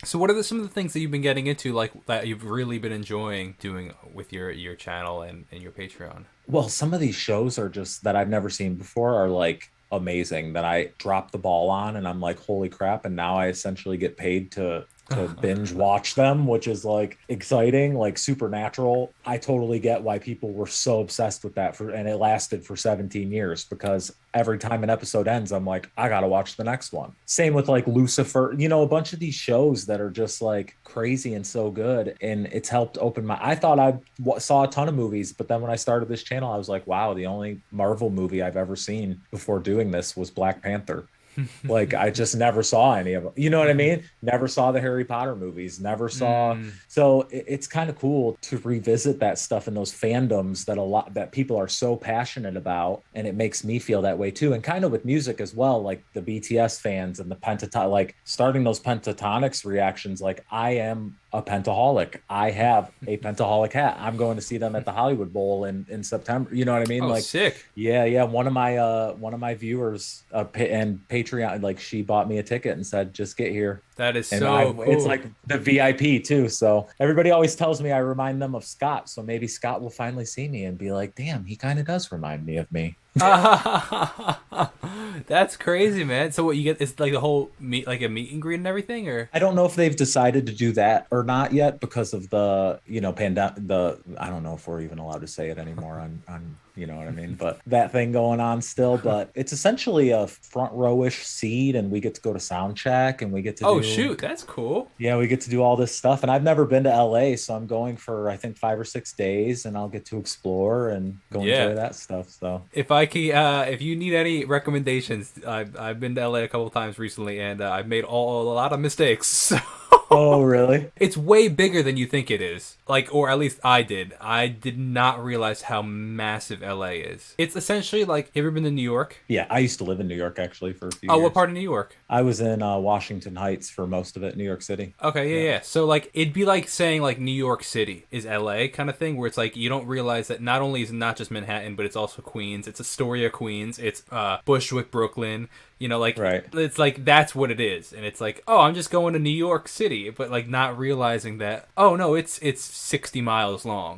So what are some of the things that you've been getting into, like that you've really been enjoying doing with your channel and your Patreon? Well, some of these shows are just that I've never seen before are like amazing that I drop the ball on and I'm like, holy crap. And now I essentially get paid to binge watch them, which is like exciting, like Supernatural. I totally get why people were so obsessed with that for and it lasted for 17 years because every time an episode ends, I'm like, I gotta watch the next one. Same with like Lucifer, a bunch of these shows that are just like crazy and so good. And it's helped open my I thought saw a ton of movies, but then when I started this channel, I was like, wow, the only Marvel movie I've ever seen before doing this was Black Panther. Like I just never saw any of them. You know what I mean? Never saw the Harry Potter movies. Never saw. Mm. So it's kind of cool to revisit that stuff and those fandoms that a lot that people are so passionate about, and it makes me feel that way too. And kind of with music as well, like the BTS fans and the pentatonic, like starting those pentatonics reactions. Like I am a pentaholic. I have a pentaholic hat. I'm going to see them at the Hollywood Bowl in September. You know what I mean? Oh, Like sick. yeah, yeah. One of my viewers and Patreon, like she bought me a ticket and said, just get here. That is And I so it's cool. like the VIP too. So everybody always tells me I remind them of Scott. So maybe Scott will finally see me and be like, damn, he kind of does remind me of me. That's crazy, man. So what you get is like the whole meet, like a meet and greet and everything, or I don't know if they've decided to do that or not yet because of the, pandemic, I don't know if we're even allowed to say it anymore on, you know what I mean, but that thing going on still, but it's essentially a front rowish seat and we get to go to sound check and we get to oh do, shoot, that's cool. yeah, we get to do all this stuff. And I've never been to LA, so I'm going for, I think, 5 or 6 days and I'll get to explore and go Yeah. enjoy that stuff. So, If you need any recommendations, I've been to LA a couple times recently, and I've made a lot of mistakes. oh, really? It's way bigger than you think it is. Like, or at least I did. I did not realize how massive LA is. It's essentially like, have you ever been to New York? Yeah, I used to live in New York actually for a few Oh, what years. part of New York? I was in Washington Heights for most of it, New York City. Okay, Yeah. yeah, yeah. So like it'd be like saying like New York City is LA kind of thing, where it's like you don't realize that not only is it not just Manhattan, but it's also Queens. It's Astoria, Queens. It's Bushwick, Brooklyn. Like Right. it's like that's what it is, and it's like, oh, I'm just going to New York City, but like not realizing that, oh no, it's 60 miles long.